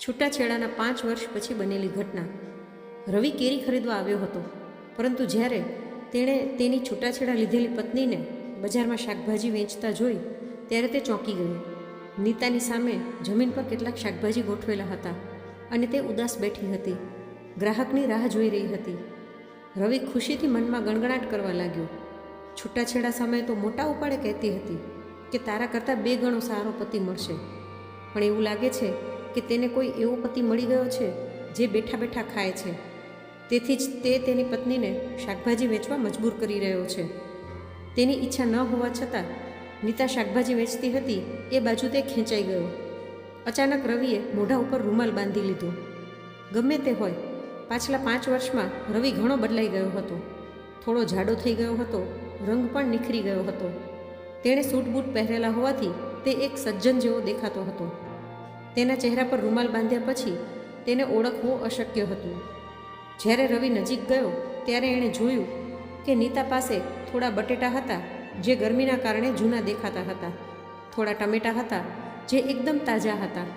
છૂટાછેડાના 5 વર્ષ પછી બનેલી ઘટના. રવિ કેરી ખરીદવા આવ્યો હતો, પરંતુ જ્યારે તેણે તેની છૂટાછેડા લીધેલી પત્નીને બજારમાં શાકભાજી વેચતા જોઈ ત્યારે તે ચોંકી ગયો. નીતાની સામે જમીન પર કેટલાક શાકભાજી ગોઠવેલા હતા અને તે ઉદાસ બેઠી હતી. ગ્રાહકની રાહ જોઈ રહી હતી. રવિ ખુશીથી મનમાં ગણગણાટ કરવા લાગ્યો. છૂટાછેડા સમયે તો મોટા ઉપાડે કહેતી હતી કે તારા કરતાં 2 ગણો સારો પતિ મળશે, પણ એવું લાગે છે કે તેને કોઈ એવો પતિ મળી ગયો છે જે બેઠા બેઠા ખાય છે. તેથી જ તે તેની પત્નીને શાકભાજી વેચવા મજબૂર કરી રહ્યો છે. તેની ઈચ્છા ન હોવા છતાં નીતા શાકભાજી વેચતી હતી એ બાજુ તે ખેંચાઈ ગયો. અચાનક રવિએ મોઢા ઉપર રૂમાલ બાંધી લીધો. ગમે તે હોય, પાછલા 5 વર્ષમાં રવિ ઘણો બદલાઈ ગયો હતો. થોડો જાડો થઈ ગયો હતો, રંગ પણ નિખરી ગયો હતો. તેણે સૂટ બૂટ પહેરેલા હોવાથી તે એક સજ્જન જેવો દેખાતો હતો. તેના ચહેરા પર રૂમાલ બાંધ્યા પછી તેને ઓળખવું અશક્ય હતું. જ્યારે રવિ નજીક ગયો ત્યારે એણે જોયું કે નીતા પાસે થોડા બટેટા હતા જે ગરમીના કારણે જૂના દેખાતા હતા. થોડા ટમેટાં હતા જે એકદમ તાજા હતા.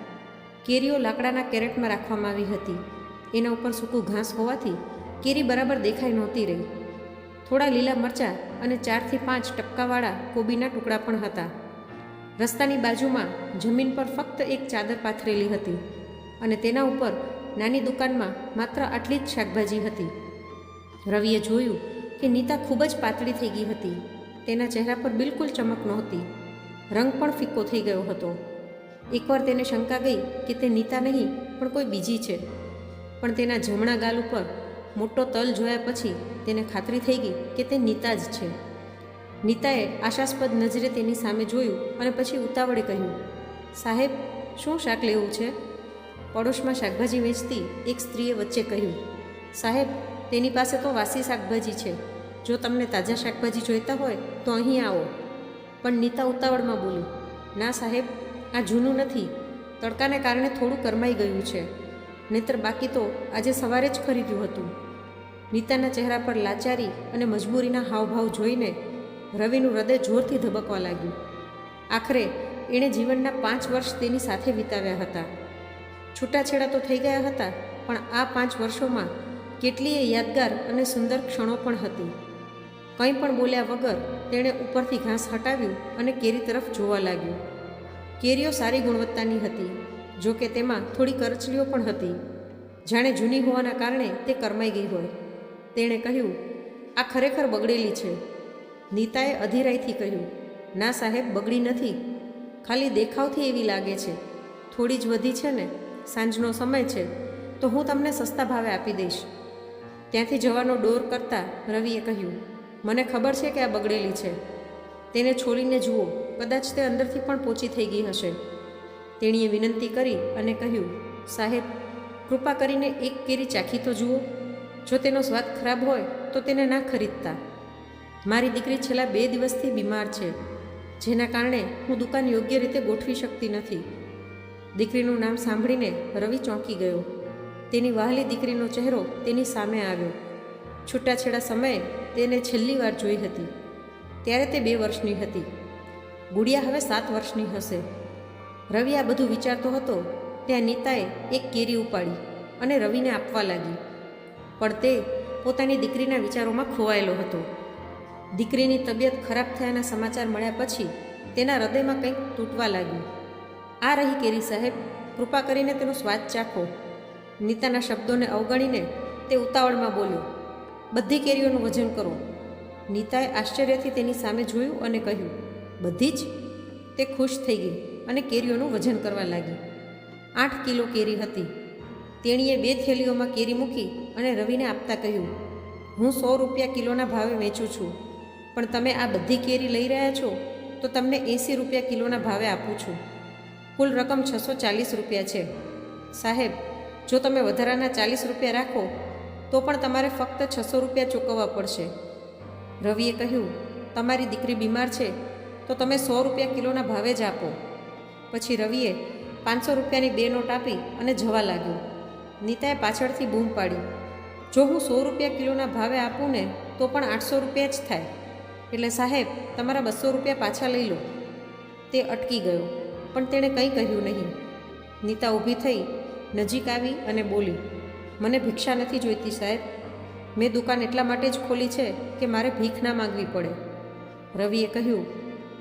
કેરીઓ લાકડાના કેરેટમાં રાખવામાં આવી હતી. એના ઉપર સૂકું ઘાસ હોવાથી કેરી બરાબર દેખાઈ નહોતી રહી. થોડા લીલા મરચાં અને 4 થી 5 ટપકાવાળા કોબીના ટુકડા પણ હતા. રસ્તાની બાજુમાં જમીન પર ફક્ત એક ચાદર પાથરેલી હતી અને તેના ઉપર નાની દુકાનમાં માત્ર આટલી જ શાકભાજી હતી. રવિએ જોયું કે નીતા ખૂબ જ પાતળી થઈ ગઈ હતી. તેના ચહેરા પર બિલકુલ ચમક નહોતી. રંગ પણ ફિક્કો થઈ ગયો હતો. એકવાર તેને શંકા ગઈ કે તે નીતા નહીં પણ કોઈ બીજી છે, પણ તેના જમણા ગાલ ઉપર મોટો તલ જોયા પછી તેને ખાતરી થઈ ગઈ કે તે નીતા જ છે. નીતાએ આશાસ્પદ નજરે તેની સામે જોયું અને પછી ઉતાવળે કહ્યું, સાહેબ, શું શાક લેવું છે? પડોશમાં શાકભાજી વેચતી એક સ્ત્રીએ વચ્ચે કહ્યું, સાહેબ, તેની પાસે તો વાસી શાકભાજી છે. જો તમને તાજા શાકભાજી જોઈતા હોય તો અહીં આવો. પણ નીતા ઉતાવળમાં બોલી, ના સાહેબ, આ જૂનું નથી. તડકાને કારણે થોડું કરમાઈ ગયું છે, નહીંતર બાકી તો આજે સવારે જ ખરીદ્યું હતું. નીતાના ચહેરા પર લાચારી અને મજબૂરીના હાવભાવ જોઈને રવિનું હૃદય જોરથી ધબકવા લાગ્યું. આખરે એણે જીવનના 5 વર્ષ તેની સાથે વિતાવ્યા હતા. છૂટાછેડા તો થઈ ગયા હતા, પણ આ 5 વર્ષોમાં કેટલીય યાદગાર અને સુંદર ક્ષણો પણ હતી. કંઈ પણ બોલ્યા વગર તેણે ઉપરથી ઘાસ હટાવ્યું અને કેરી તરફ જોવા લાગ્યું. કેરીઓ સારી ગુણવત્તાની હતી, જો કે તેમાં થોડી કરચલીઓ પણ હતી, જાણે જૂની હોવાના કારણે તે કરમાઈ ગઈ હોય. તેણે કહ્યું, આ ખરેખર બગડેલી છે. નીતાએ અધીરાઈથી કહ્યું, ના સાહેબ, બગડી નથી. ખાલી દેખાવથી એવી લાગે છે. થોડી જ વધી છે ને, સાંજનો સમય છે, તો હું તમને સસ્તા ભાવે આપી દઈશ. ત્યાંથી જવાનો ડોર કરતાં રવિએ કહ્યું, મને ખબર છે કે આ બગડેલી છે. તેને છોલીને જુઓ, કદાચ તે અંદરથી પણ પોચી થઈ ગઈ હશે. તેણીએ વિનંતી કરી અને કહ્યું, સાહેબ, કૃપા કરીને એક કેરી ચાખી તો જુઓ. જો તેનો સ્વાદ ખરાબ હોય તો તેને ના ખરીદતા. મારી દીકરી છેલ્લા 2 દિવસથી બીમાર છે, જેના કારણે હું દુકાન યોગ્ય રીતે ગોઠવી શકતી નથી. દીકરીનું નામ સાંભળીને રવિ ચોંકી ગયો. તેની વહાલી દીકરીનો ચહેરો તેની સામે આવ્યો. છૂટાછેડા સમયે તેને છેલ્લી વાર જોઈ હતી ત્યારે તે 2 વર્ષની હતી. ગુડિયા હવે 7 વર્ષની હશે. રવિ આ બધું વિચારતો હતો ત્યાં નીતાએ એક કેરી ઉપાડી અને રવિને આપવા લાગી. પણ તે પોતાની દીકરીના વિચારોમાં ખોવાયેલો હતો. દીકરીની તબિયત ખરાબ થયાના સમાચાર મળ્યા પછી તેના હૃદયમાં કંઈક તૂટવા લાગ્યું. આ રહી કેરી સાહેબ, કૃપા કરીને તેનો સ્વાદ ચાખો. નીતાના શબ્દોને અવગણીને તે ઉતાવળમાં બોલ્યો, બધી કેરીઓનું વજન કરો. નીતાએ આશ્ચર્યથી તેની સામે જોયું અને કહ્યું, બધી જ? તે ખુશ થઈ ગઈ અને કેરીઓનું વજન કરવા લાગી. 8 કિલો કેરી હતી. તેણીએ 2 થેલીઓમાં કેરી મૂકી અને રવિને આપતા કહ્યું, હું 100 રૂપિયા કિલોના ભાવે વેચું છું, પણ તમે આ બધી કેરી લઈ રહ્યા છો તો તમને 80 રૂપિયા કિલોના ભાવે આપું છું. કુલ રકમ 640 રૂપિયા છે. સાહેબ, જો તમે વધારાના 40 રૂપિયા રાખો તો પણ તમારે ફક્ત 600 રૂપિયા ચૂકવવા પડશે. રવિએ કહ્યું, તમારી દીકરી બીમાર છે તો તમે 100 રૂપિયા કિલોના ભાવે જ આપો. પછી રવિએ 500 રૂપિયાની 2 નોટ આપી અને જવા લાગ્યો. નીતાએ પાછળથી બૂમ પાડી, જો હું 100 રૂપિયા કિલોના ભાવે આપું ને તો પણ 800 રૂપિયા જ થાય. એટલે સાહેબ, તમારા 200 રૂપિયા પાછા લઈ લો. તે અટકી ગયો, પણ તેણે કંઈ કહ્યું નહીં. નીતા ઊભી થઈ નજીક આવી અને બોલી, મને ભિક્ષા નથી જોઈતી સાહેબ. મેં દુકાન એટલા માટે જ ખોલી છે કે મારે ભીખ ના માંગવી પડે. રવિએ કહ્યું,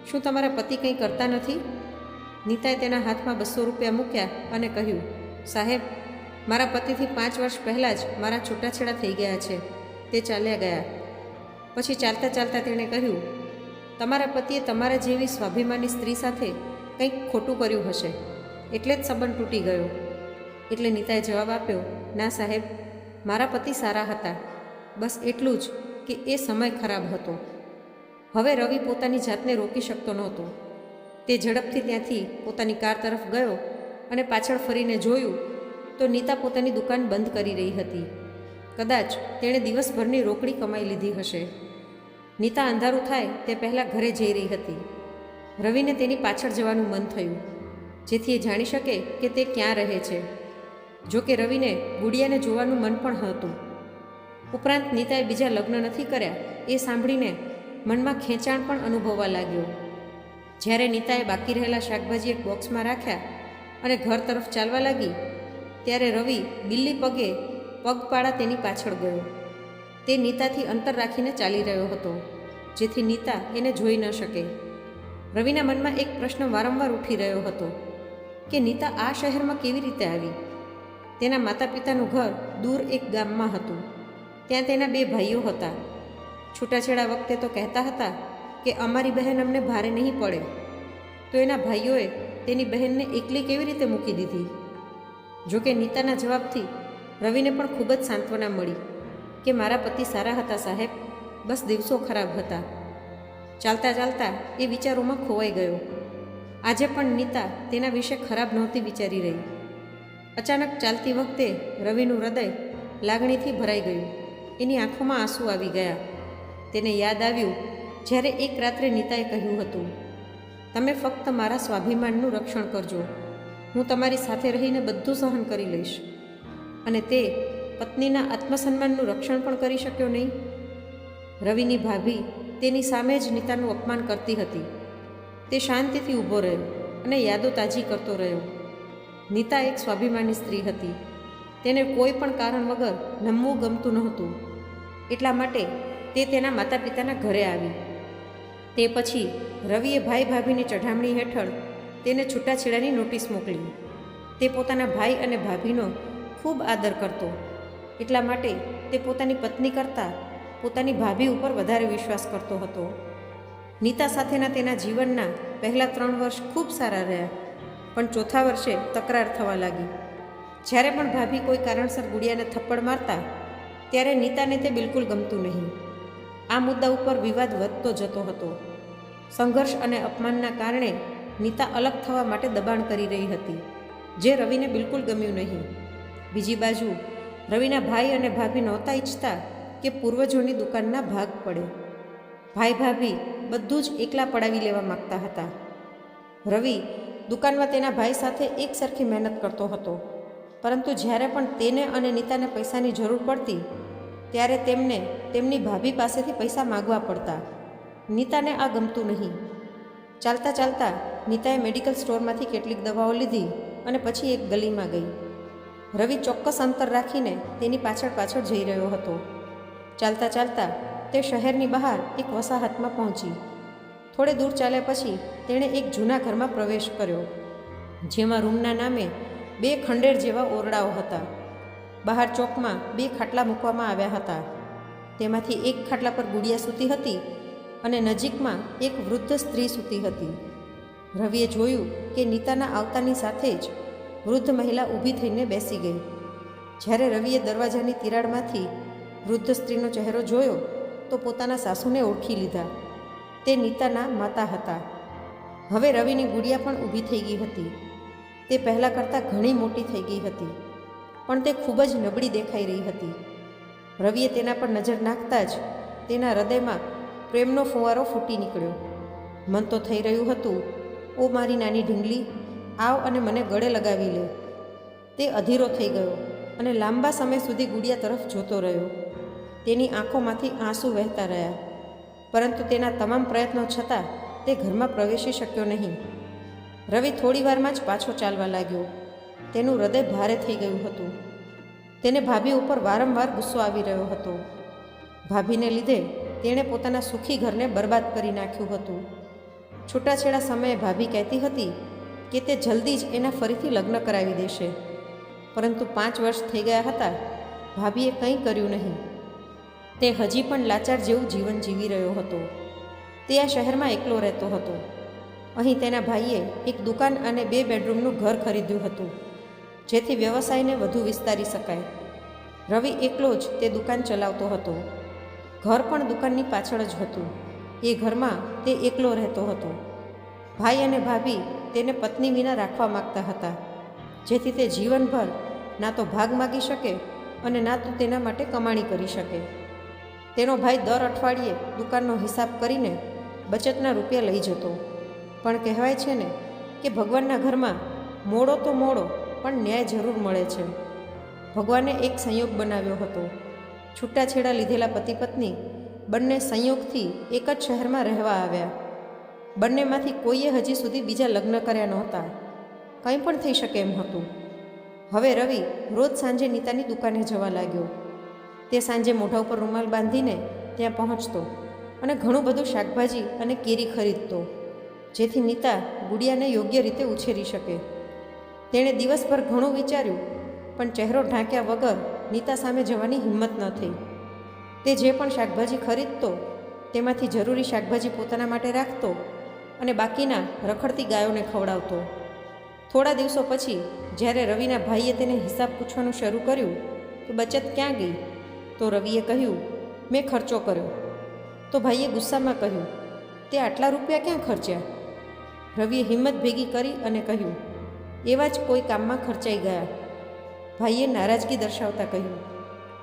શું તમારા પતિ કંઈ કરતા નથી? નીતાએ તેના હાથમાં 200 રૂપિયા મૂક્યા અને કહ્યું, સાહેબ, મારા પતિથી 5 વર્ષ પહેલાં જ મારા છૂટાછેડા થઈ ગયા છે. તે ચાલ્યા ગયા. પછી ચાલતા ચાલતા તેણે કહ્યું, તમારા પતિએ તમારા જેવી સ્વાભિમાની સ્ત્રી સાથે કંઈક ખોટું કર્યું હશે, એટલે જ સંબંધ તૂટી ગયો. એટલે નીતાએ જવાબ આપ્યો, ના સાહેબ, મારા પતિ સારા હતા, બસ એટલું જ કે એ સમય ખરાબ હતો. હવે રવિ પોતાની જાતને રોકી શકતો નહોતો. તે ઝડપથી ત્યાંથી પોતાની કાર તરફ ગયો અને પાછળ ફરીને જોયું તો નીતા પોતાની દુકાન બંધ કરી રહી હતી. કદાચ તેણે દિવસભરની રોકડી કમાઈ લીધી હશે. નીતા અંધારું થાય તે પહેલાં ઘરે જઈ રહી હતી. રવિને તેની પાછળ જવાનું મન થયું, જેથી એ જાણી શકે કે તે ક્યાં રહે છે. જો કે રવિને ગુડિયાને જોવાનું મન પણ હતું. ઉપરાંત નીતાએ બીજા લગ્ન નથી કર્યા એ સાંભળીને મનમાં ખેંચાણ પણ અનુભવવા લાગ્યો. જ્યારે નીતાએ બાકી રહેલા શાકભાજી એક બોક્સમાં રાખ્યા અને ઘર તરફ ચાલવા લાગી, ત્યારે રવિ બિલ્લી પગે પગપાળા તેની પાછળ ગયો. તે નીતાથી અંતર રાખીને ચાલી રહ્યો હતો, જેથી નીતા એને જોઈ ન શકે. રવિના મનમાં એક પ્રશ્ન વારંવાર ઉઠી રહ્યો હતો કે નીતા આ શહેરમાં કેવી રીતે આવી? તેના માતા પિતાનું ઘર દૂર એક ગામમાં હતું. ત્યાં તેના 2 ભાઈઓ હતા. છૂટાછેડા વખતે તો કહેતા હતા કે અમારી બહેન અમને ભારે નહીં પડે, તો એના ભાઈઓએ તેની બહેનને એકલી કેવી રીતે મૂકી દીધી? જોકે નીતાના જવાબથી રવિને પણ ખૂબ જ સાંત્વના મળી કે મારા પતિ સારા હતા સાહેબ, બસ દિવસો ખરાબ હતા. ચાલતા ચાલતા એ વિચારોમાં ખોવાઈ ગયો. આજે પણ નીતા તેના વિશે ખરાબ નહોતી વિચારી રહી. અચાનક ચાલતી વખતે રવિનું હૃદય લાગણીથી ભરાઈ ગયું. એની આંખોમાં આંસુ આવી ગયા. તેને યાદ આવ્યું જ્યારે એક રાત્રે નીતાએ કહ્યું હતું, તમે ફક્ત મારા સ્વાભિમાનનું રક્ષણ કરજો, હું તમારી સાથે રહીને બધું સહન કરી લઈશ. અને તે પત્નીના આત્મસન્માનનું રક્ષણ પણ કરી શક્યો નહીં. રવિની ભાભી તેની સામે જ નીતાનું અપમાન કરતી હતી. તે શાંતિથી ઊભો રહ્યો અને યાદો તાજી કરતો રહ્યો. નીતા એક સ્વાભિમાની સ્ત્રી હતી. તેને કોઈ પણ કારણ વગર નમવું ગમતું નહોતું. એટલા માટે તે તેના માતા પિતાના ઘરે આવી. તે પછી રવિએ ભાઈ ભાભીની ચઢામણી હેઠળ તેને છૂટાછેડાની નોટિસ મોકલી. તે પોતાના ભાઈ અને ભાભીનો ખૂબ આદર કરતો. એટલા માટે તે પોતાની પત્ની કરતાં પોતાની ભાભી ઉપર વધારે વિશ્વાસ કરતો હતો. નીતા સાથેના તેના જીવનના પહેલાં 3 વર્ષ ખૂબ સારા રહ્યા, પણ ચોથા વર્ષે તકરાર થવા લાગી. જ્યારે પણ ભાભી કોઈ કારણસર ગુડિયાને થપ્પડ મારતા, ત્યારે નીતાને તે બિલકુલ ગમતું નહીં. આ મુદ્દા ઉપર વિવાદ વધતો જતો હતો. સંઘર્ષ અને અપમાનના કારણે નીતા અલગ થવા માટે દબાણ કરી રહી હતી, જે રવિને બિલકુલ ગમ્યું નહીં. બીજી બાજુ રવિના ભાઈ અને ભાભી નહોતા ઈચ્છતા કે પૂર્વજોની દુકાનના ભાગ પડે. ભાઈ ભાભી બધું જ એકલા પડાવી લેવા માગતા હતા. રવિ દુકાનમાં તેના ભાઈ સાથે એક સરખી મહેનત કરતો હતો, પરંતુ જ્યારે પણ તેને અને નીતાને પૈસાની જરૂર પડતી, ત્યારે તેમને તેમની ભાભી પાસેથી પૈસા માગવા પડતા. નીતાને આ ગમતું નહીં. ચાલતા ચાલતા નીતાએ મેડિકલ સ્ટોરમાંથી કેટલીક દવાઓ લીધી અને પછી એક ગલીમાં ગઈ. રવિ ચોક્કસ અંતર રાખીને તેની પાછળ પાછળ જઈ રહ્યો હતો. ચાલતા ચાલતા તે શહેરની બહાર એક વસાહતમાં પહોંચી. થોડે દૂર ચાલ્યા પછી તેણે એક જૂના ઘરમાં પ્રવેશ કર્યો, જેમાં રૂમના નામે 2 ખંડેર જેવા ઓરડાઓ હતા. બહાર ચોકમાં 2 ખાટલા મૂકવામાં આવ્યા હતા. તેમાંથી એક ખાટલા પર ગુડિયા સૂતી હતી અને નજીકમાં એક વૃદ્ધ સ્ત્રી સૂતી હતી. રવિએ જોયું કે નીતાના આવતાની સાથે જ વૃદ્ધ મહિલા ઊભી થઈને બેસી ગઈ. જ્યારે રવિએ દરવાજાની તિરાડમાંથી વૃદ્ધ સ્ત્રીનો ચહેરો જોયો તો પોતાના સાસુને ઓળખી લીધા. તે નીતાના માતા હતા. હવે રવિની ગુડિયા પણ ઊભી થઈ ગઈ હતી. તે પહેલાં કરતાં ઘણી મોટી થઈ ગઈ હતી, પણ તે ખૂબ જ નબળી દેખાઈ રહી હતી. રવિએ તેના પર નજર નાખતા જ તેના હૃદયમાં પ્રેમનો ફુવારો ફૂટી નીકળ્યો. મન તો થઈ રહ્યું હતું, ઓ મારી નાની ઢીંગલી, આવ અને મને ગળે લગાવી લે. તે અધીરો થઈ ગયો અને લાંબા સમય સુધી ગુડિયા તરફ જોતો રહ્યો. તેની આંખોમાંથી આંસુ વહેતા રહ્યા, પરંતુ તેના તમામ પ્રયત્નો છતાં તે ઘરમાં પ્રવેશી શક્યો નહીં. રવિ થોડી વારમાં જ પાછો ચાલવા લાગ્યો. તેનું હૃદય ભારે થઈ ગયું હતું. તેને ભાભી ઉપર વારંવાર ગુસ્સો આવી રહ્યો હતો. ભાભીને લીધે તેણે પોતાના સુખી ઘરને બરબાદ કરી નાખ્યું હતું. છૂટાછેડા સમયે ભાભી કહેતી હતી કે તે જલ્દી જ એના ફરીથી લગ્ન કરાવી દેશે, પરંતુ 5 વર્ષ થઈ ગયા હતા. ભાભીએ કંઈ કર્યું નહીં. તે હજી પણ લાચાર જેવું જીવન જીવી રહ્યો હતો. તે આ શહેરમાં એકલો રહેતો હતો. અહીં તેના ભાઈએ એક દુકાન અને 2 બેડરૂમનું ઘર ખરીદ્યું હતું, જેથી વ્યવસાયને વધુ વિસ્તારી શકાય. રવિ એકલો જ તે દુકાન ચલાવતો હતો. ઘર પણ દુકાનની પાછળ જ હતું. એ ઘરમાં તે એકલો રહેતો હતો. ભાઈ અને ભાભી તેને પત્ની વિના રાખવા માગતા હતા, જેથી તે જીવનભર ના તો ભાગ માગી શકે અને ના તો તેના માટે કમાણી કરી શકે. તેનો ભાઈ દર અઠવાડિયે દુકાનનો હિસાબ કરીને બચતના રૂપિયા લઈ જતો. પણ કહેવાય છે ને કે ભગવાનના ઘરમાં મોડો તો મોડો પણ ન્યાય જરૂર મળે છે. ભગવાને એક સંયોગ બનાવ્યો હતો. છૂટાછેડા લીધેલા પતિ પત્ની બંને સંયોગથી એક જ શહેરમાં રહેવા આવ્યા. બંનેમાંથી કોઈએ હજી સુધી બીજા લગ્ન કર્યા નહોતા. કંઈ પણ થઈ શકે એમ હતું. હવે રવિ રોજ સાંજે નીતાની દુકાને જવા લાગ્યો. તે સાંજે મોઢા ઉપર રૂમાલ બાંધીને ત્યાં પહોંચતો અને ઘણું બધું શાકભાજી અને કેરી ખરીદતો, જેથી નીતા ગુડિયાને યોગ્ય રીતે ઉછેરી શકે. તેણે દિવસભર ઘણું વિચાર્યું, પણ ચહેરો ઢાંક્યા વગર નીતા સામે જવાની હિંમત ન થઈ. તે જે પણ શાકભાજી ખરીદતો તેમાંથી જરૂરી શાકભાજી પોતાના માટે રાખતો અને બાકીના રખડતી ગાયોને ખવડાવતો. થોડા દિવસો પછી જ્યારે રવિના ભાઈએ તેને હિસાબ પૂછવાનું શરૂ કર્યું તો બચત ક્યાં ગઈ, તો રવિએ કહ્યું, મેં ખર્ચો કર્યો. તો ભાઈએ ગુસ્સામાં કહ્યું, તે આટલા રૂપિયા ક્યાં ખર્ચ્યા? રવિએ હિંમત ભેગી કરી અને કહ્યું, એવા જ કોઈ કામમાં ખર્ચાઈ ગયા. ભાઈએ નારાજગી દર્શાવતા કહ્યું,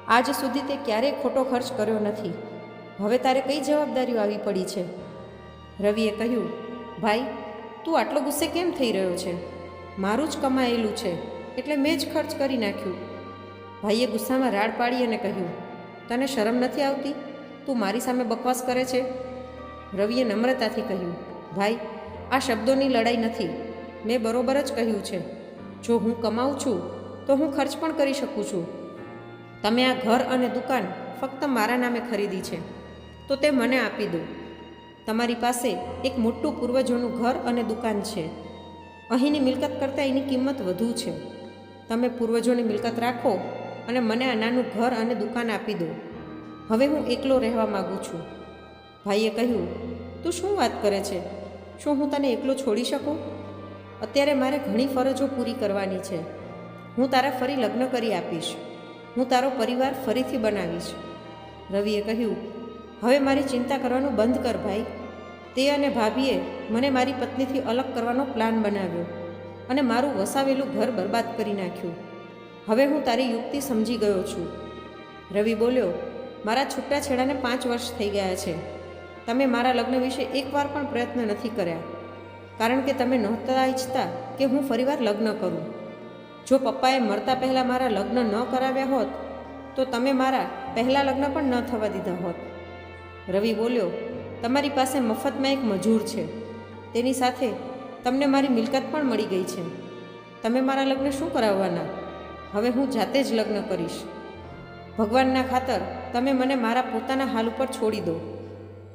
આજ સુધી તે ક્યારેય ખોટો ખર્ચ કર્યો નથી. હવે તારે કઈ જવાબદારીઓ આવી પડી છે? રવિએ કહ્યું, ભાઈ, તું આટલો ગુસ્સે કેમ થઈ રહ્યો છે? મારું જ કમાયેલું છે એટલે મેં જ ખર્ચ કરી નાખ્યું. ભાઈએ ગુસ્સામાં રાડ પાડી અને કહ્યું, તને શરમ નથી આવતી? તું મારી સામે બકવાસ કરે છે? રવિએ નમ્રતાથી કહ્યું, ભાઈ, આ શબ્દોની લડાઈ નથી. મેં બરોબર જ કહ્યું છે. જો હું કમાઉં છું તો હું ખર્ચ પણ કરી શકું છું. તમે આ ઘર અને દુકાન ફક્ત મારા નામે ખરીદી છે તો તે મને આપી દો. તમારી પાસે એક મોટું પૂર્વજોનું ઘર અને દુકાન છે. અહીંની મિલકત કરતાં એની કિંમત વધુ છે. તમે પૂર્વજોની મિલકત રાખો અને મને આ નાનું ઘર અને દુકાન આપી દો. હવે હું એકલો રહેવા માગું છું. ભાઈએ કહ્યું, તું શું વાત કરે છે? શું હું તને એકલો છોડી શકું? અત્યારે મારે ઘણી ફરજો પૂરી કરવાની છે. હું તારા ફરી લગ્ન કરી આપીશ. હું તારો પરિવાર ફરીથી બનાવીશ. રવિએ કહ્યું, હવે મારી ચિંતા કરવાનું બંધ કર ભાઈ. તે અને ભાભીએ મને મારી પત્નીથી અલગ કરવાનો પ્લાન બનાવ્યો અને મારું વસાવેલું ઘર બરબાદ કરી નાખ્યું. હવે હું તારી યુક્તિ સમજી ગયો છું. રવિ બોલ્યો, મારા છૂટાછેડાને 5 વર્ષ થઈ ગયા છે. તમે મારા લગ્ન વિશે એકવાર પણ પ્રયત્ન નથી કર્યા, કારણ કે તમે નહોતા ઈચ્છતા કે હું ફરીવાર લગ્ન કરું. જો પપ્પાએ મરતા પહેલાં મારા લગ્ન ન કરાવ્યા હોત તો તમે મારા પહેલાં લગ્ન પણ ન થવા દીધા હોત. રવિ બોલ્યો, તમારી પાસે મફતમાં એક મજૂર છે. તેની સાથે તમને મારી મિલકત પણ મળી ગઈ છે. તમે મારા લગ્ન શું કરાવવાના? હવે હું જાતે જ લગ્ન કરીશ. ભગવાનના ખાતર તમે મને મારા પોતાના હાલ ઉપર છોડી દો,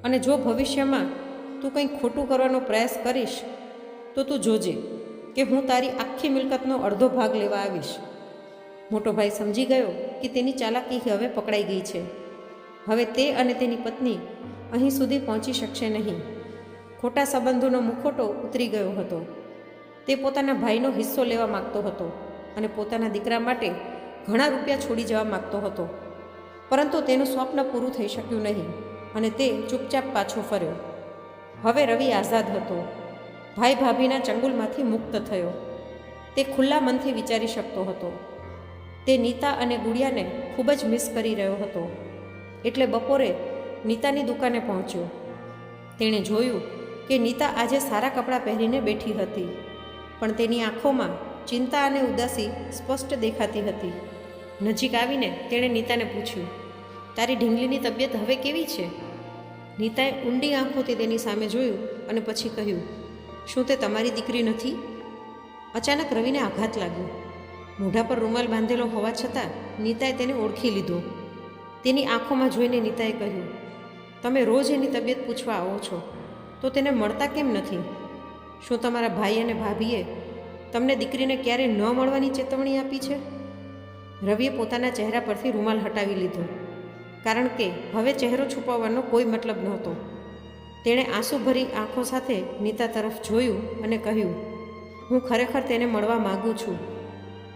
અને જો ભવિષ્યમાં તું કંઈ ખોટું કરવાનો પ્રયાસ કરીશ તો તું જોજે કે હું તારી આખી મિલકતનો અડધો ભાગ લેવા આવીશ. મોટો ભાઈ સમજી ગયો કે તેની ચાલાકી હવે પકડાઈ ગઈ છે. હવે તે અને તેની પત્ની અહીં સુધી પહોંચી શકશે નહીં. ખોટા સંબંધોનો મુખોટો ઉતરી ગયો હતો. તે પોતાના ભાઈનો હિસ્સો લેવા માગતો હતો અને પોતાના દીકરા માટે ઘણા રૂપિયા છોડી જવા માગતો હતો, પરંતુ તેનું સ્વપ્ન પૂરું થઈ શક્યું નહીં અને તે ચૂપચાપ પાછો ફર્યો. હવે રવિ આઝાદ હતો. ભાઈ ભાભીના ચંગુલમાંથી મુક્ત થયો. તે ખુલ્લા મનથી વિચારી શકતો હતો. તે નીતા અને ગુડિયાને ખૂબ જ મિસ કરી રહ્યો હતો. એટલે બપોરે નીતાની દુકાને પહોંચ્યો. તેણે જોયું કે નીતા આજે સારા કપડાં પહેરીને બેઠી હતી, પણ તેની આંખોમાં ચિંતા અને ઉદાસી સ્પષ્ટ દેખાતી હતી. નજીક આવીને તેણે નીતાને પૂછ્યું, તારી ઢીંગલીની તબિયત હવે કેવી છે? નીતાએ ઊંડી આંખોથી તેની સામે જોયું અને પછી કહ્યું, શું તે તમારી દીકરી નથી? અચાનક રવિને આઘાત લાગ્યો. મોઢા પર રૂમાલ બાંધેલો હોવા છતાં નીતાએ તેને ઓળખી લીધો. તેની આંખોમાં જોઈને નીતાએ કહ્યું, તમે રોજ એની તબિયત પૂછવા આવો છો, તો તેને મળતા કેમ નથી? શું તમારા ભાઈ અને ભાભીએ તમને દીકરીને ક્યારેય ન મળવાની ચેતવણી આપી છે? રવિએ પોતાના ચહેરા પરથી રૂમાલ હટાવી લીધો, કારણ કે હવે ચહેરો છુપાવવાનો કોઈ મતલબ નહોતો. તેણે આંસુભરી આંખો સાથે નીતા તરફ જોયું અને કહ્યું, હું ખરેખર તેને મળવા માગું છું.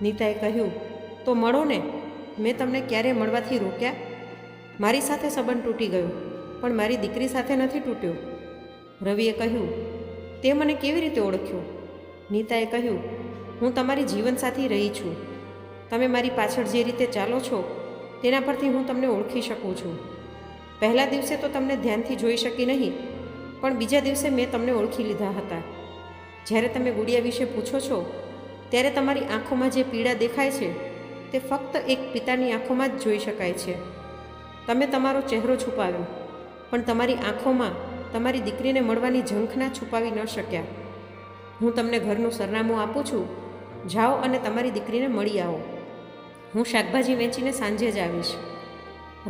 નીતાએ કહ્યું, તો મળો ને, મેં તમને ક્યારેય મળવાથી રોક્યા? મારી સાથે સંબંધ તૂટી ગયો, પણ મારી દીકરી સાથે નથી તૂટ્યો. રવિએ કહ્યું, તે મને કેવી રીતે ઓળખ્યો? નીતાએ કહ્યું, હું તમારી જીવનસાથી રહી છું. તમે મારી પાછળ જે રીતે ચાલો છો તેના પરથી હું તમને ઓળખી શકું છું. પહેલા દિવસે તો તમને ધ્યાનથી જોઈ શકી નહીં, પણ બીજા દિવસે મેં તમને ઓળખી લીધા હતા. જ્યારે તમે ગુડિયા વિશે પૂછો છો ત્યારે તમારી આંખોમાં જે પીડા દેખાય છે તે ફક્ત એક પિતાની આંખોમાં જ જોઈ શકાય છે. તમે તમારો ચહેરો છુપાવ્યો, પણ તમારી આંખોમાં તમારી દીકરીને મળવાની ઝંખના છુપાવી ન શક્યા. હું તમને ઘરનું સરનામું આપું છું, જાઓ અને તમારી દીકરીને મળી આવો. હું શાકભાજી વેચીને સાંજે જ આવીશ.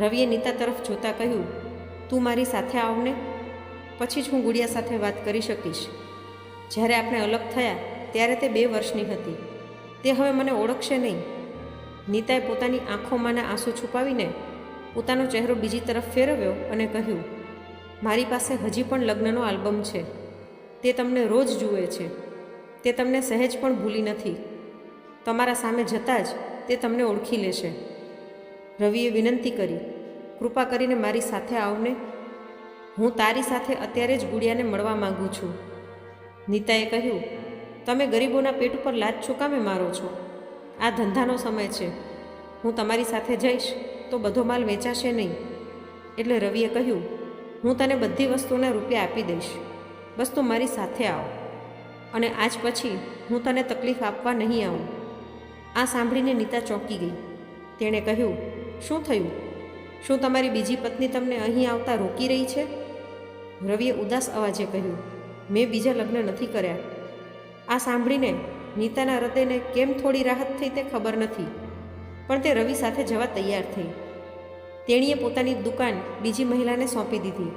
રવિએ નીતા તરફ જોતાં કહ્યું, તું મારી સાથે આવને, પછી જ હું ગુડિયા સાથે વાત કરી શકીશ. જ્યારે આપણે અલગ થયા ત્યારે તે 2 વર્ષની હતી. તે હવે મને ઓળખશે નહીં. નીતાએ પોતાની આંખોમાંના આંસુ છુપાવીને પોતાનો ચહેરો બીજી તરફ ફેરવ્યો અને કહ્યું, મારી પાસે હજી પણ લગ્નનો આલ્બમ છે. તે તમને રોજ જુએ છે. તે તમને સહેજ પણ ભૂલી નથી. તમારા સામે જતાં જ તે તમને ઓળખી લેશે. રવિએ વિનંતી કરી, કૃપા કરીને મારી સાથે આવને. હું તારી સાથે અત્યારે જ ગુડિયાને મળવા માગું છું. નીતાએ કહ્યું, તમે ગરીબોના પેટ ઉપર લાત શું કામે મારો છો? આ ધંધાનો સમય છે. હું તમારી સાથે જઈશ તો બધો માલ વેચાશે નહીં. એટલે રવિએ કહ્યું, હું તને બધી વસ્તુના રૂપિયા આપી દઈશ, બસ તું મારી સાથે આવ, અને આજ પછી હું તને તકલીફ આપવા નહીં આવું. આ સાંભળીને નીતા ચોંકી ગઈ. તેણે કહ્યું, શું થયું? શું તમારી બીજી પત્ની તમને અહીં આવતા રોકી રહી છે? રવિએ ઉદાસ અવાજે કહ્યું, મેં બીજા લગ્ન નથી કર્યા. આ સાંભળીને નીતાના હૃદયને કેમ થોડી રાહત થઈ તે ખબર નથી, પણ તે રવિ સાથે જવા તૈયાર થઈ. તેણીએ પોતાની દુકાન બીજી મહિલાને સોંપી દીધી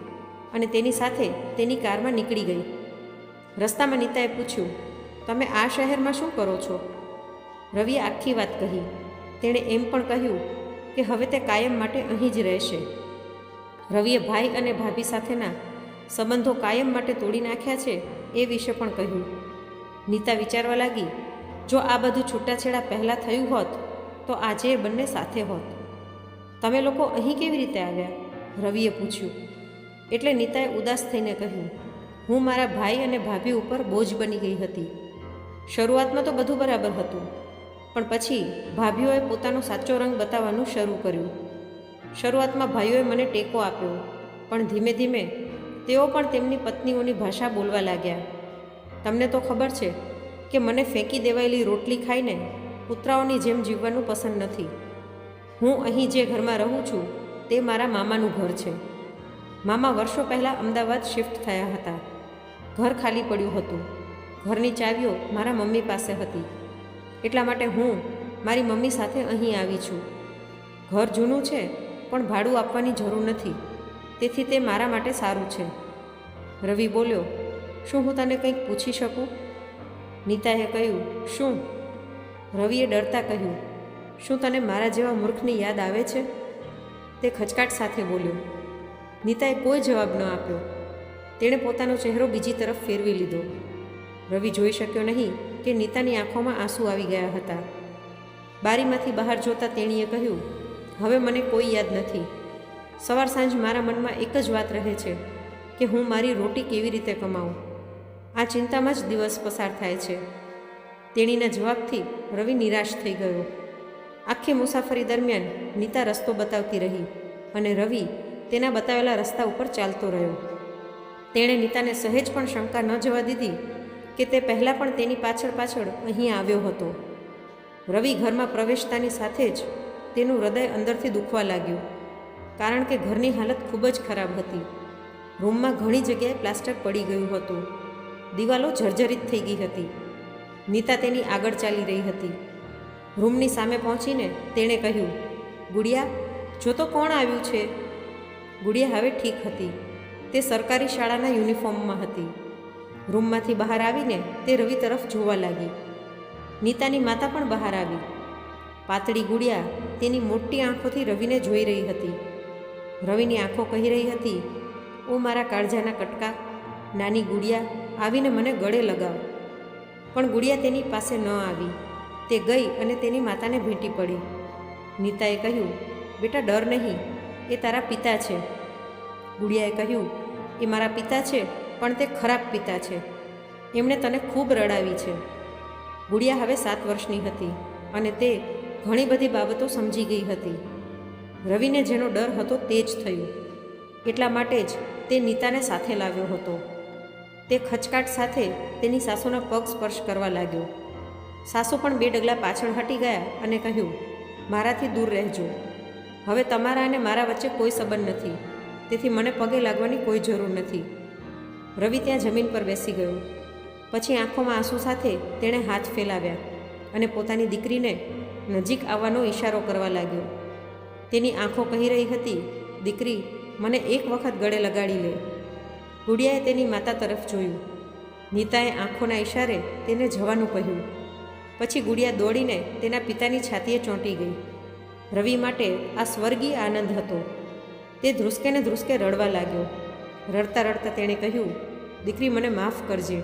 અને તેની સાથે તેની કારમાં નીકળી ગઈ. રસ્તામાં નીતાએ પૂછ્યું, તમે આ શહેરમાં શું કરો છો? રવિએ આખી વાત કહી. તેણે એમ પણ કહ્યું કે હવે તે કાયમ માટે અહીં જ રહેશે. રવિએ ભાઈ અને ભાભી સાથેના સંબંધો કાયમ માટે તોડી નાખ્યા છે એ વિશે પણ કહ્યું. નીતા વિચારવા લાગી, જો આ બધું છૂટાછેડા પહેલાં થયું હોત તો આજે એ બંને સાથે હોત. તમે લોકો અહીં કેવી રીતે આવ્યા? રવિએ પૂછ્યું. એટલે નીતાએ ઉદાસ થઈને કહ્યું, હું મારા ભાઈ અને ભાભી ઉપર બોજ બની ગઈ હતી. શરૂઆતમાં તો બધું બરાબર હતું, પણ પછી ભાભીઓએ પોતાનો સાચો રંગ બતાવવાનું શરૂ કર્યું. શરૂઆતમાં ભાઈઓએ મને ટેકો આપ્યો, પણ ધીમે ધીમે તેઓ પણ તેમની પત્નીઓની ભાષા બોલવા લાગ્યા. તમને તો ખબર છે કે મને ફેંકી દેવાયેલી રોટલી ખાઈને કૂતરાઓની જેમ જીવવાનું પસંદ નથી. હું અહીં જે ઘરમાં રહું છું તે મારા મામાનું ઘર છે. મામા વર્ષો પહેલાં અમદાવાદ શિફ્ટ થયા હતા. ઘર ખાલી પડ્યું હતું. ઘરની ચાવીઓ મારા મમ્મી પાસે હતી. એટલા માટે હું મારી મમ્મી સાથે અહીં આવી છું. ઘર જૂનું છે, પણ ભાડું આપવાની જરૂર નથી, તેથી તે મારા માટે સારું છે. રવિ બોલ્યો, શું હું તને કંઈક પૂછી શકું? નીતાએ કહ્યું, શું? રવિએ ડરતા કહ્યું, શું તને મારા જેવા મૂર્ખની યાદ આવે છે? તે ખચકાટ સાથે બોલ્યો. નીતાએ કોઈ જવાબ ન આપ્યો. તેણે પોતાનો ચહેરો બીજી તરફ ફેરવી લીધો. રવિ જોઈ શક્યો નહીં કે નીતાની આંખોમાં આંસુ આવી ગયા હતા. બારીમાંથી બહાર જોતા તેણીએ કહ્યું, હવે મને કોઈ યાદ નથી. સવાર સાંજ મારા મનમાં એક જ વાત રહે છે કે હું મારી રોટી કેવી રીતે કમાઉં. આ ચિંતામાં જ દિવસ પસાર થાય છે. તેણીના જવાબથી રવિ નિરાશ થઈ ગયો. આખી મુસાફરી દરમિયાન નીતા રસ્તો બતાવતી રહી અને રવિ તેના બતાવેલા રસ્તા ઉપર ચાલતો રહ્યો. તેણે નીતાને સહેજ પણ શંકા ન જવા દીધી કે તે પહેલાં પણ તેની પાછળ પાછળ અહીં આવ્યો હતો. રવિ ઘરમાં પ્રવેશતાની સાથે જ તેનું હૃદય અંદરથી દુખવા લાગ્યું, કારણ કે ઘરની હાલત ખૂબ જ ખરાબ હતી. રૂમમાં ઘણી જગ્યાએ પ્લાસ્ટર પડી ગયું હતું. દિવાલો જર્જરિત થઈ ગઈ હતી. નીતા તેની આગળ ચાલી રહી હતી. રૂમની સામે પહોંચીને તેણે કહ્યું, ગુડિયા, જો તો કોણ આવ્યું છે? ગુડિયા હવે ઠીક હતી. તે સરકારી શાળાના યુનિફોર્મમાં હતી. રૂમમાંથી બહાર આવીને તે રવિ તરફ જોવા લાગી. નીતાની માતા પણ બહાર આવી. પાતળી ગુડિયા તેની મોટી આંખોથી રવિને જોઈ રહી હતી. રવિની આંખો કહી રહી હતી, ઓ મારા કાળજાના કટકા, નાની ગુડિયા, આવીને મને ગળે લગાવ. પણ ગુડિયા તેની પાસે ન આવી. તે ગઈ અને તેની માતાને ભેટી પડી. નીતાએ કહ્યું, બેટા ડર નહીં, એ તારા પિતા છે. ગુડિયાએ કહ્યું, એ મારા પિતા છે, પણ તે ખરાબ પિતા છે. એમણે તને ખૂબ રડાવી છે. ગુડિયા હવે 7 વર્ષની હતી અને તે ઘણી બધી બાબતો સમજી ગઈ હતી. રવિને જેનો ડર હતો તે જ થયું. એટલા માટે જ તે નીતાને સાથે લાવ્યો હતો. તે ખચકાટ સાથે તેની સાસુના પગ સ્પર્શ કરવા લાગ્યો. સાસુ પણ 2 ડગલા પાછળ હટી ગયા અને કહ્યું, મારાથી દૂર રહેજો. હવે તમારા અને મારા વચ્ચે કોઈ સંબંધ નથી, તેથી મને પગે લાગવાની કોઈ જરૂર નથી. રવિ ત્યાં જમીન પર બેસી ગયો. પછી આંખોમાં આંસુ સાથે તેણે હાથ ફેલાવ્યા અને પોતાની દીકરીને નજીક આવવાનો ઈશારો કરવા લાગ્યો. તેની આંખો કહી રહી હતી, દીકરી, મને એક વખત ગળે લગાડી લે. ગુડિયાએ તેની માતા તરફ જોયું. નીતાએ આંખોના ઈશારે તેને જવાનું કહ્યું. પછી ગુડિયા દોડીને તેના પિતાની છાતીએ ચોંટી ગઈ. રવિ માટે આ સ્વર્ગીય આનંદ હતો. તે ધ્રુસકે ને ધ્રુસકે રડવા લાગ્યો. રડતા રડતા તેણે કહ્યું, દીકરી, મને માફ કરજે.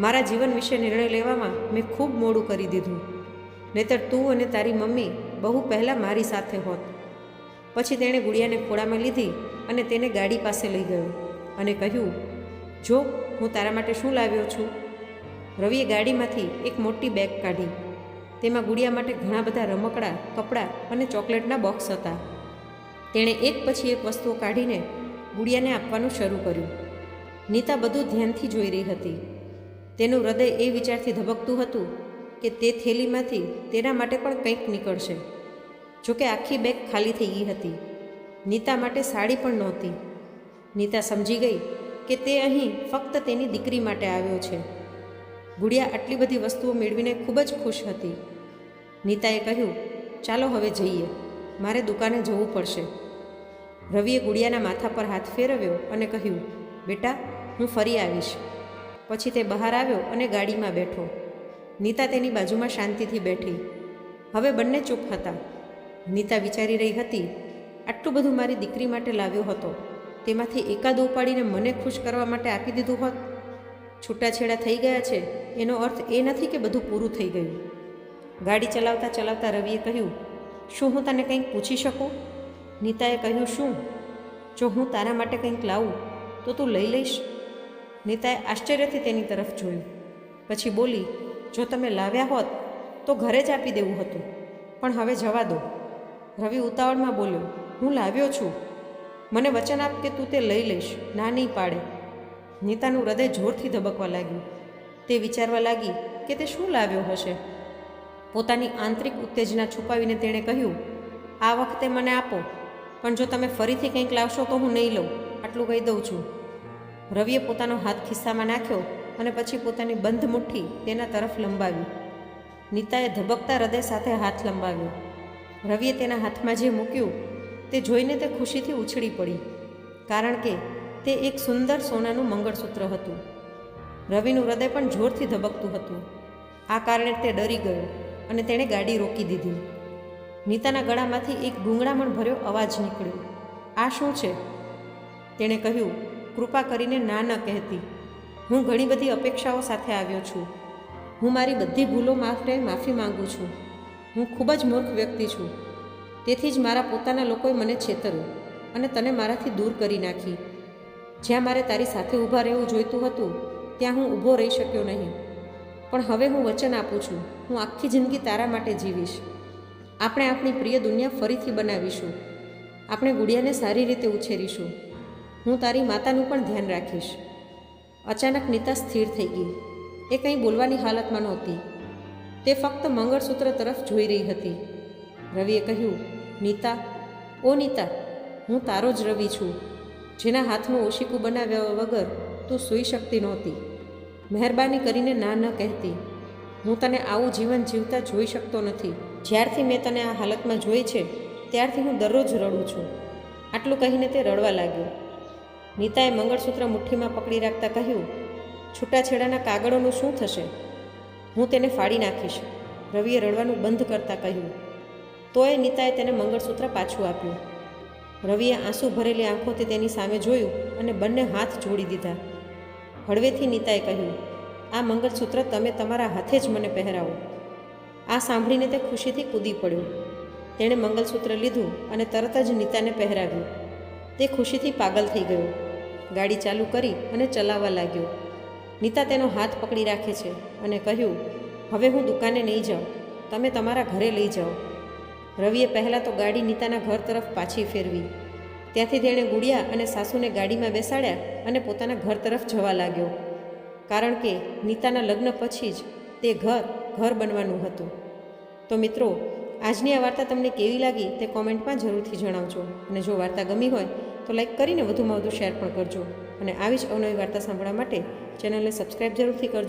મારા જીવન વિશે નિર્ણય લેવામાં મેં ખૂબ મોડું કરી દીધું. નહીંતર તું અને તારી મમ્મી બહુ પહેલાં મારી સાથે હોત. પછી તેણે ગુડિયાને ખોળામાં લીધી અને તેને ગાડી પાસે લઈ ગયો અને કહ્યું, જો હું તારા માટે શું લાવ્યો છું. રવિએ ગાડીમાંથી એક મોટી બેગ કાઢી. તેમાં ગુડિયા માટે ઘણા બધા રમકડાં, કપડાં અને ચોકલેટના બોક્સ હતા. તેણે એક પછી એક વસ્તુઓ કાઢીને ગુડિયાને આપવાનું શરૂ કર્યું. નીતા બધું ધ્યાનથી જોઈ રહી હતી. તેનું હૃદય એ વિચારથી ધબકતું હતું કે તે થેલીમાંથી તેના માટે પણ કંઈક નીકળશે. જોકે આખી બેગ ખાલી થઈ ગઈ હતી. નીતા માટે સાડી પણ નહોતી. નીતા સમજી ગઈ કે તે અહીં ફક્ત તેની દીકરી માટે આવ્યો છે. ગુડિયા આટલી બધી વસ્તુઓ મેળવીને ખૂબ જ ખુશ હતી. નીતાએ કહ્યું, ચાલો હવે જઈએ, મારે દુકાને જવું પડશે. રવિએ ગુડિયાના માથા પર હાથ ફેરવ્યો અને કહ્યું, બેટા, હું ફરી આવીશ. પછી તે બહાર આવ્યો અને ગાડીમાં બેઠો. નીતા તેની બાજુમાં શાંતિથી બેઠી. હવે બંને ચૂપ હતા. નીતા વિચારી રહી હતી, આટલું બધું મારી દીકરી માટે લાવ્યો હતો, તેમાંથી એકાદ ઉપાડીને મને ખુશ કરવા માટે આપી દીધું હોત. છૂટાછેડા થઈ ગયા છે એનો અર્થ એ નથી કે બધું પૂરું થઈ ગયું. ગાડી ચલાવતા ચલાવતા રવિએ કહ્યું, શું હું તને કંઈક પૂછી શકું? નીતાએ કહ્યું, શું? જો હું તારા માટે કંઈક લાવું તો તું લઈ લઈશ? નીતાએ આશ્ચર્યથી તેની તરફ જોયું. પછી બોલી, જો તમે લાવ્યા હોત તો ઘરે જ આપી દેવું હતું, પણ હવે જવા દો. રવિ ઉતાવળમાં બોલ્યો, હું લાવ્યો છું. મને વચન આપ કે તું તે લઈ લઈશ, ના નહીં પાડે. નીતાનું હૃદય જોરથી ધબકવા લાગ્યું. તે વિચારવા લાગી કે તે શું લાવ્યો હશે. પોતાની આંતરિક ઉત્તેજના છુપાવીને તેણે કહ્યું, આ વખતે મને આપો, પણ જો તમે ફરીથી કંઈક લાવશો તો હું નહીં લઉં, આટલું કહી દઉં છું. રવિએ પોતાનો હાથ ખિસ્સામાં નાખ્યો અને પછી પોતાની બંધ મુઠ્ઠી તેના તરફ લંબાવી. નીતાએ ધબકતા હૃદય સાથે હાથ લંબાવ્યો. રવિએ તેના હાથમાં જે મૂક્યું તે જોઈને તે ખુશીથી ઉછળી પડી, કારણ કે તે એક સુંદર સોનાનું મંગળસૂત્ર હતું. રવિનું હૃદય પણ જોરથી ધબકતું હતું. આ કારણે તે ડરી ગયો અને તેણે ગાડી રોકી દીધી. નીતાના ગળામાંથી એક ગૂંગળામણ ભર્યો અવાજ નીકળ્યો. આ શું છે? તેણે કહ્યું, કૃપા કરીને ના ન કહેતી. હું ઘણી બધી અપેક્ષાઓ સાથે આવ્યો છું. હું મારી બધી ભૂલો માટે માફી માંગુ છું. હું ખૂબ જ મૂર્ખ વ્યક્તિ છું. તેથી જ મારા પોતાના લોકોએ મને છેતર્યું અને તને મારાથી દૂર કરી નાખી. જ્યાં મારે તારી સાથે ઊભા રહેવું જોઈતું હતું ત્યાં હું ઊભો રહી શક્યો નહીં. પણ હવે હું વચન આપું છું, હું આખી જિંદગી તારા માટે જીવીશ. આપણે આપણી પ્રિય દુનિયા ફરીથી બનાવીશું. આપણે ગુડિયાને સારી રીતે ઉછેરીશું. હું તારી માતાનું પણ ધ્યાન રાખીશ. અચાનક નીતા સ્થિર થઈ ગઈ. એ કંઈ બોલવાની હાલતમાં નહોતી. તે ફક્ત મંગળસૂત્ર તરફ જોઈ રહી હતી. રવિએ કહ્યું, નીતા, ઓ નીતા, હું તારો જ રવિ છું, જેના હાથનું ઓશીકું બનાવ્યા વગર તું સૂઈ શકતી નહોતી. મહેરબાની કરીને ના ન કહેતી. હું તને આવું જીવન જીવતા જોઈ શકતો નથી. જ્યારથી મેં તને આ હાલતમાં જોઈ છે ત્યારથી હું દરરોજ રડું છું. આટલું કહીને તે રડવા લાગ્યો. નીતાએ મંગળસૂત્ર મુઠ્ઠીમાં પકડી રાખતા કહ્યું, છૂટાછેડાના કાગળોનું શું થશે? હું તેને ફાડી નાખીશ. રવિએ રડવાનું બંધ કરતાં કહ્યું. તોય નીતાએ તેને મંગળસૂત્ર પાછું આપ્યું. રવિએ આંસુ ભરેલી આંખોથી તેની સામે જોયું અને બંને હાથ જોડી દીધા. હળવેથી નીતાએ કહ્યું, આ મંગળસૂત્ર તમે તમારા હાથે જ મને પહેરાવો. આ સાંભળીને તે ખુશીથી કૂદી પડ્યો. તેણે મંગળસૂત્ર લીધું અને તરત જ નીતાને પહેરાવ્યું. તે ખુશીથી પાગલ થઈ ગયો. ગાડી ચાલુ કરી અને ચલાવવા લાગ્યો. નીતા તેનો હાથ પકડી રાખે છે અને કહ્યું, હવે હું દુકાને નહીં જાઉં, તમે તમારા ઘરે લઈ જાઓ. રવિએ પહેલાં તો ગાડી નીતાના ઘર તરફ પાછી ફેરવી. ત્યાંથી તેણે ગુડિયા અને સાસુને ગાડીમાં બેસાડ્યા અને પોતાના ઘર તરફ જવા લાગ્યો. કારણ કે નીતાના લગ્ન પછી જ તે ઘર બનવાનું હતું. તો મિત્રો, આજની આ વાર્તા તમને કેવી લાગી તે કોમેન્ટમાં જરૂરથી જણાવજો. અને જો વાર્તા ગમી હોય તો લાઈક કરીને વધુમાં વધુ શેર પણ કરજો. અને આવી જ અવનવી વાર્તા સાંભળવા માટે ચેનલને સબસ્ક્રાઈબ જરૂરથી કરજો.